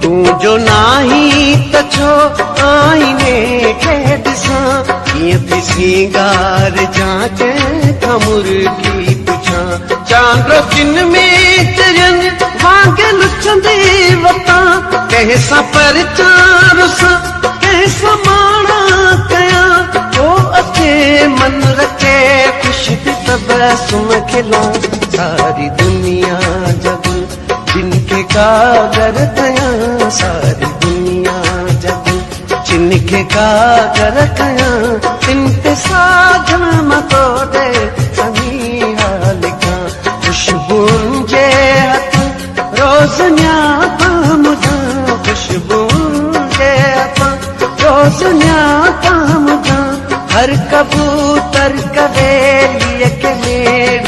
तू जो नाही त छो आईने खे ॾिसां कीअं थी सिंगार जांच मुर्गी पुछां चांदो किन में चयनि वांगे लुचंदी वतां कंहिंसां परचार सां कंहिंसां माणा कयां ओ अचे मन रखे ख़ुशि तबसुम खिलां सारी दुनिया जब जिनके कागर कयां सारी दुनिया जब जिनके कागर कयां इन ते साजन मतो दे सभी हाल का खुशबुन जे हथ रोज़ न्याता मुझा खुशबुन जे हथ रोज़ न्याता मुझा हर कबूतर कवेलिय के मेड़